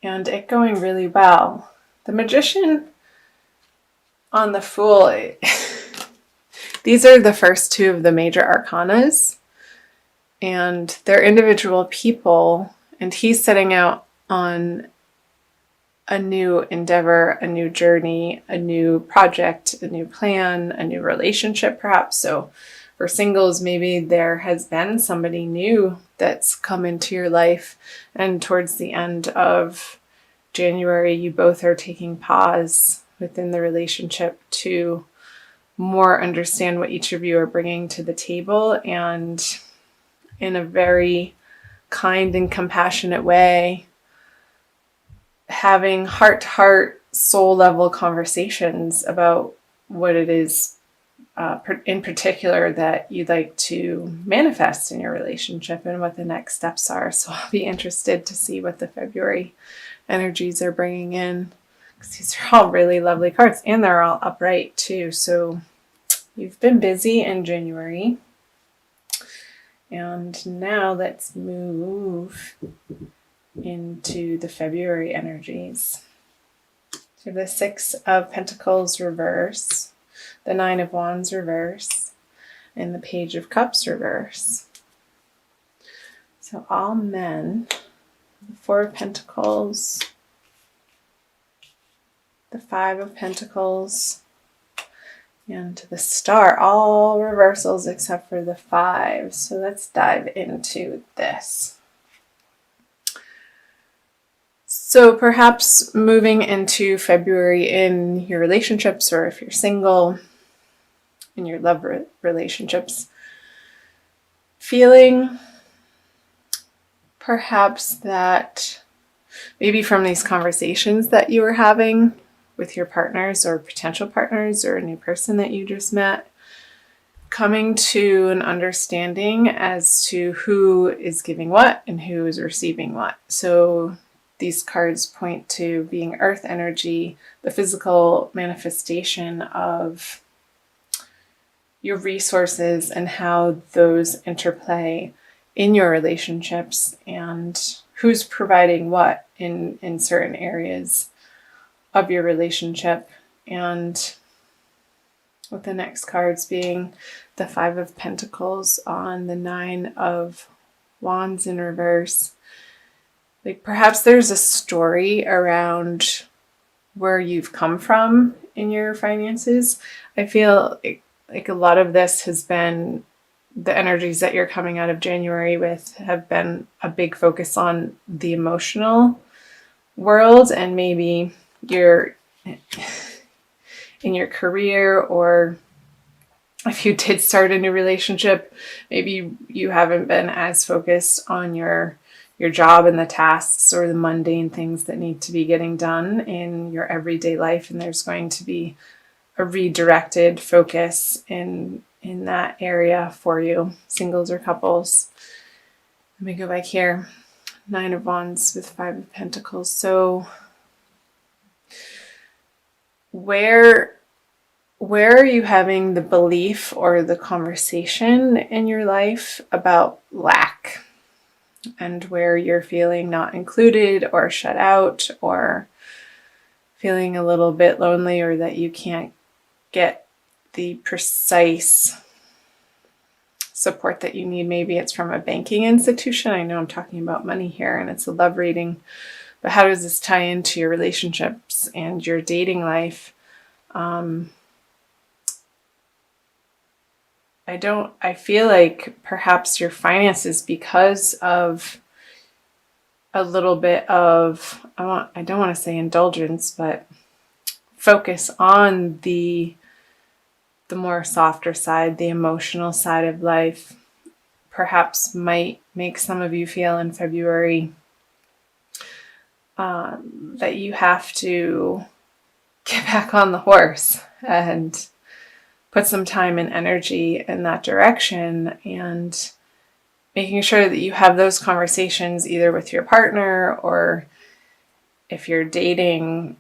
and it going really well. The Magician on the Fool, these are the first two of the major arcanas, and they're individual people, and he's setting out on a new endeavor, a new journey, a new project, a new plan, a new relationship perhaps. So for singles, maybe there has been somebody new that's come into your life, and towards the end of January, you both are taking pause within the relationship to more understand what each of you are bringing to the table, and in a very kind and compassionate way, having heart-to-heart, soul-level conversations about what it is in particular that you'd like to manifest in your relationship and what the next steps are. So I'll be interested to see what the February energies are bringing in, because these are all really lovely cards, and they're all upright too. So you've been busy in January, and now let's move into the February energies. So the Six of Pentacles reverse, the Nine of Wands reverse, and the Page of Cups reverse. So all men, the Four of Pentacles, the Five of Pentacles, and the Star, all reversals except for the Five. So let's dive into this. So perhaps moving into February in your relationships, or if you're single, in your love relationships, feeling perhaps that maybe from these conversations that you were having with your partners or potential partners or a new person that you just met, coming to an understanding as to who is giving what and who is receiving what. So these cards point to being earth energy, the physical manifestation of your resources and how those interplay in your relationships, and who's providing what in certain areas of your relationship. And with the next cards being the Five of Pentacles on the Nine of Wands in reverse. Like perhaps there's a story around where you've come from in your finances. I feel like a lot of this has been the energies that you're coming out of January with have been a big focus on the emotional world, and maybe you're in your career, or if you did start a new relationship, maybe you haven't been as focused on your job and the tasks or the mundane things that need to be getting done in your everyday life, and there's going to be a redirected focus in that area for you, singles or couples. Let me go back here. Nine of Wands with Five of Pentacles. So where are you having the belief or the conversation in your life about lack, and where you're feeling not included or shut out, or feeling a little bit lonely, or that you can't get the precise support that you need? Maybe it's from a banking institution. I know I'm talking about money here and it's a love reading, but how does this tie into your relationships and your dating life? I feel like perhaps your finances, because of a little bit of, I don't want to say indulgence, but focus on the more softer side, the emotional side of life, perhaps might make some of you feel in February that you have to get back on the horse and put some time and energy in that direction, and making sure that you have those conversations either with your partner, or if you're dating,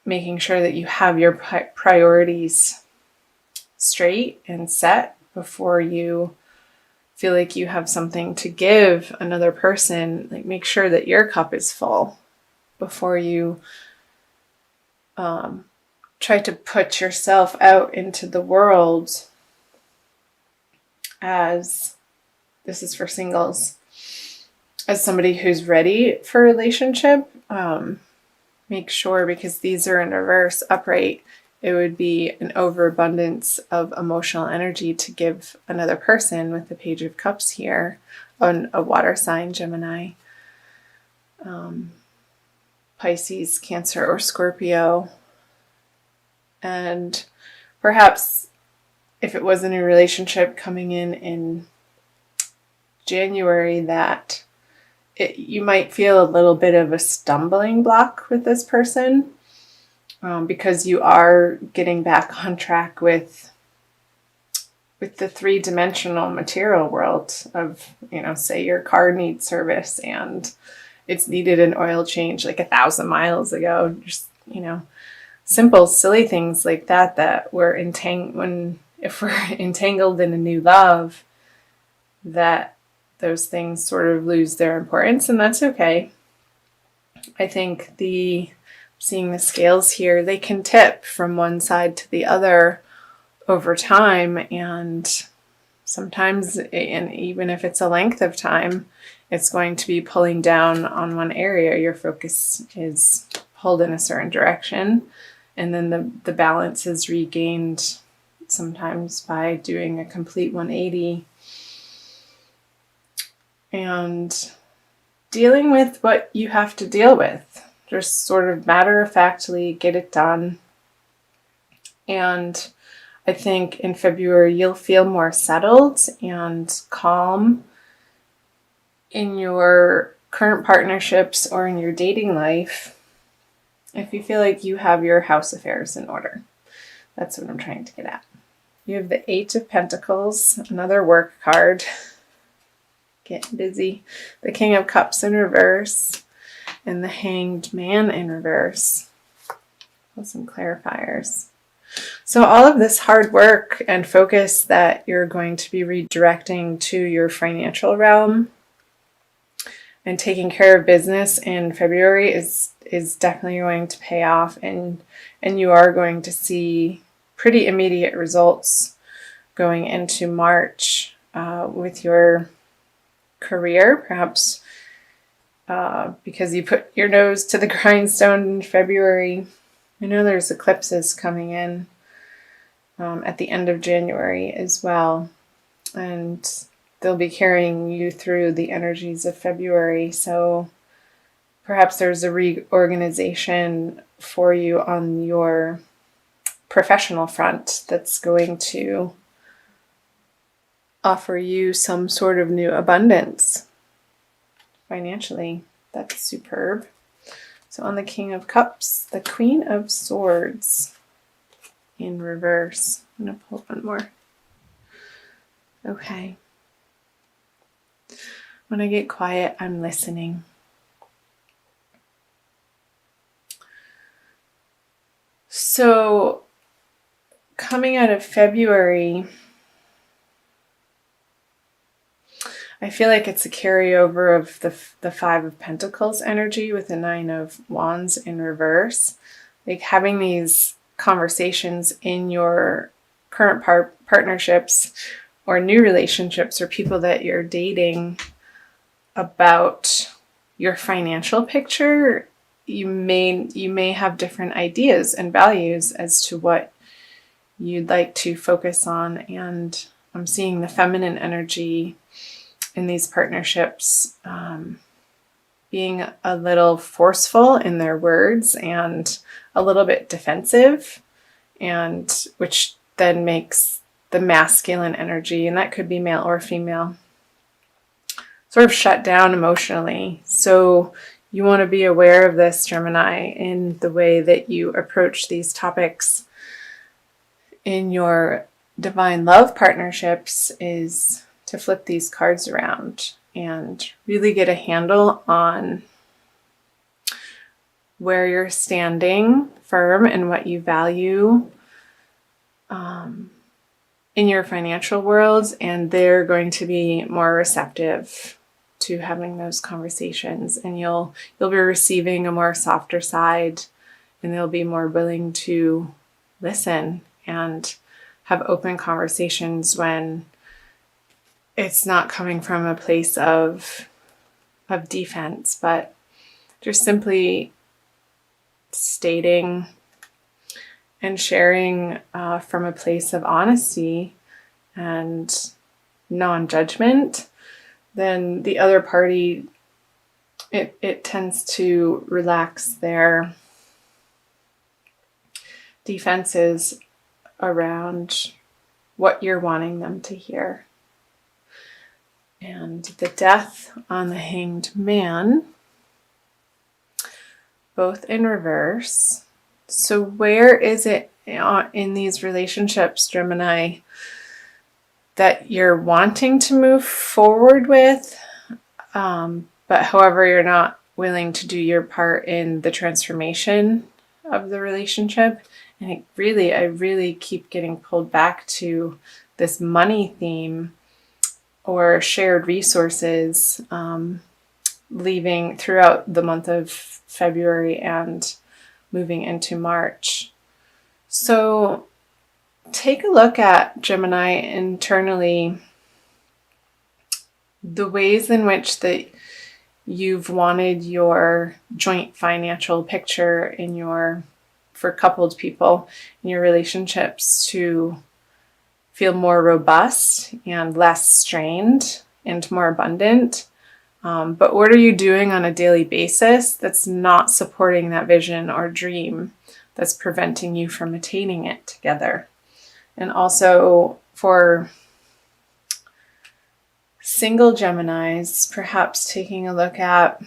making sure that you have your priorities straight and set before you feel like you have something to give another person. Like, make sure that your cup is full before you try to put yourself out into the world as, this is for singles, as somebody who's ready for a relationship. Make sure, because these are in reverse, upright, it would be an overabundance of emotional energy to give another person with the Page of Cups here, on a water sign, Gemini, Pisces, Cancer, or Scorpio. And perhaps if it was a new relationship coming in January, that you might feel a little bit of a stumbling block with this person, because you are getting back on track with the three-dimensional material world of, say your car needs service and it's needed an oil change like 1,000 miles ago. Just, simple, silly things like that we're if we're entangled in a new love, that those things sort of lose their importance, and that's okay. I think seeing the scales here, they can tip from one side to the other over time, and sometimes, and even if it's a length of time, it's going to be pulling down on one area. Your focus is pulled in a certain direction, and then the balance is regained sometimes by doing a complete 180 and dealing with what you have to deal with. Just sort of matter-of-factly get it done. And I think in February you'll feel more settled and calm in your current partnerships or in your dating life if you feel like you have your house affairs in order. That's what I'm trying to get at. You have the Eight of Pentacles, another work card. Getting busy. The King of Cups in reverse, and the Hanged Man in reverse. With some clarifiers. So all of this hard work and focus that you're going to be redirecting to your financial realm and taking care of business in February is definitely going to pay off, and you are going to see pretty immediate results going into March with your career, perhaps because you put your nose to the grindstone in February. I know there's eclipses coming in at the end of January as well, and they'll be carrying you through the energies of February. So perhaps there's a reorganization for you on your professional front that's going to offer you some sort of new abundance financially. That's superb. So on the King of Cups, the Queen of Swords in reverse. I'm going to pull one more. Okay. When I get quiet, I'm listening. So coming out of February, I feel like it's a carryover of the Five of Pentacles energy with the Nine of Wands in reverse. Like having these conversations in your current partnerships or new relationships or people that you're dating about your financial picture. You may have different ideas and values as to what you'd like to focus on, and I'm seeing the feminine energy in these partnerships being a little forceful in their words and a little bit defensive, and which then makes the masculine energy, and that could be male or female, sort of shut down emotionally. So you want to be aware of this, Gemini, in the way that you approach these topics in your divine love partnerships, is to flip these cards around and really get a handle on where you're standing firm and what you value in your financial world, and they're going to be more receptive to having those conversations, and you'll be receiving a more softer side, and they'll be more willing to listen and have open conversations when it's not coming from a place of defense, but just simply stating and sharing from a place of honesty and non-judgment. Then the other party, it tends to relax their defenses around what you're wanting them to hear. And the Death on the Hanged Man, both in reverse. So where is it in these relationships, Gemini, that you're wanting to move forward with, but however you're not willing to do your part in the transformation of the relationship? And I really keep getting pulled back to this money theme or shared resources, leaving throughout the month of February and moving into March. So take a look at, Gemini, internally, the ways in which that you've wanted your joint financial picture for coupled people in your relationships to feel more robust and less strained and more abundant. But what are you doing on a daily basis that's not supporting that vision or dream, that's preventing you from attaining it together? And also for single Geminis, perhaps taking a look at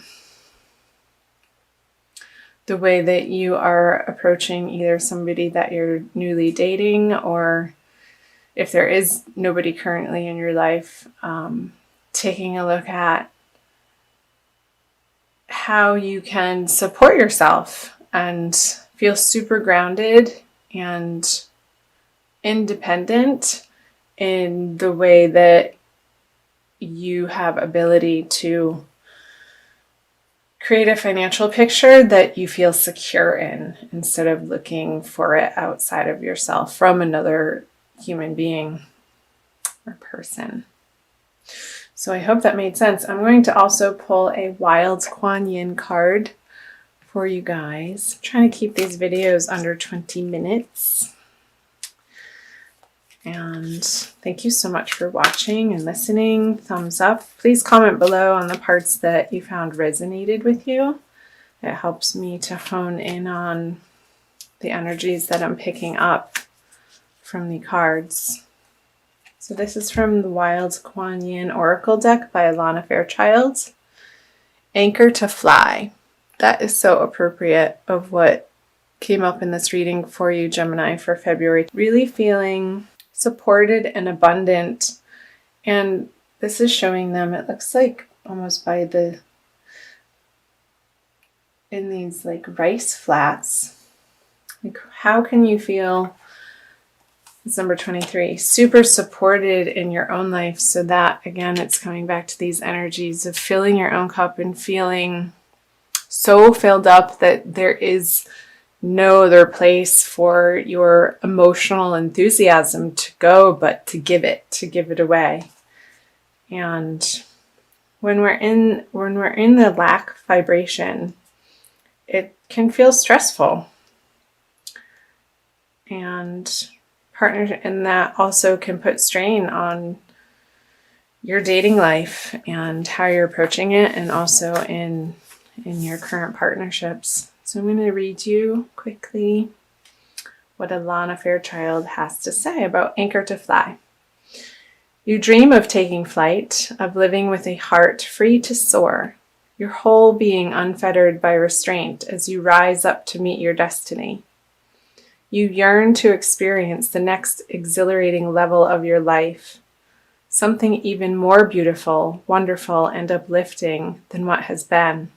the way that you are approaching either somebody that you're newly dating, or if there is nobody currently in your life, taking a look at how you can support yourself and feel super grounded and independent in the way that you have ability to create a financial picture that you feel secure in, instead of looking for it outside of yourself from another human being or person. So I hope that made sense. I'm going to also pull a Wild Kuan Yin card for you guys. I'm trying to keep these videos under 20 minutes. And thank you so much for watching and listening. Thumbs up. Please comment below on the parts that you found resonated with you. It helps me to hone in on the energies that I'm picking up from the cards. So this is from the Wild Kuan Yin Oracle deck by Alana Fairchild. Anchor to fly. That is so appropriate of what came up in this reading for you, Gemini, for February. Really feeling supported and abundant. And this is showing them, it looks like almost in these like rice flats. Like, how can you feel, it's number 23, super supported in your own life, so that, again, it's coming back to these energies of filling your own cup and feeling so filled up that there is no other place for your emotional enthusiasm to go but to give it away. And when we're in the lack vibration, it can feel stressful. And that also can put strain on your dating life and how you're approaching it, and also in your current partnerships. So I'm going to read you quickly what Alana Fairchild has to say about Anchor to Fly. You dream of taking flight, of living with a heart free to soar, your whole being unfettered by restraint as you rise up to meet your destiny. You yearn to experience the next exhilarating level of your life, something even more beautiful, wonderful, and uplifting than what has been.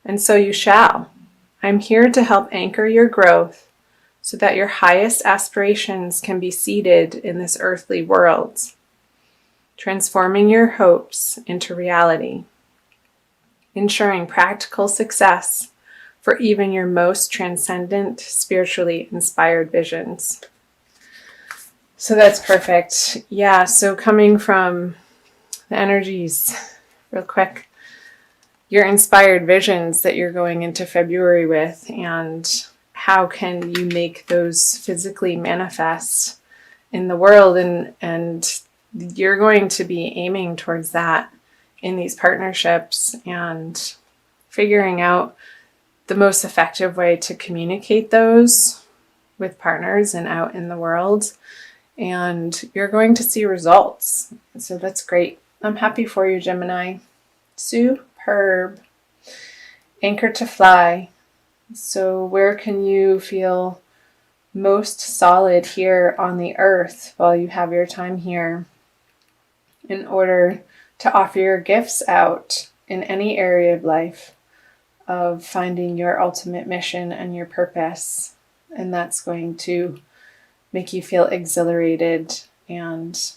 And so you shall. I'm here to help anchor your growth so that your highest aspirations can be seated in this earthly world. transforming your hopes into reality, ensuring practical success for even your most transcendent, spiritually inspired visions. So that's perfect. Yeah, so coming from the energies, real quick, your inspired visions that you're going into February with, and how can you make those physically manifest in the world, and you're going to be aiming towards that in these partnerships and figuring out the most effective way to communicate those with partners and out in the world, and you're going to see results. So that's great. I'm happy for you, Gemini. Superb. Anchor to fly. So where can you feel most solid here on the earth while you have your time here, in order to offer your gifts out in any area of life of finding your ultimate mission and your purpose. And that's going to make you feel exhilarated and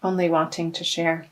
only wanting to share.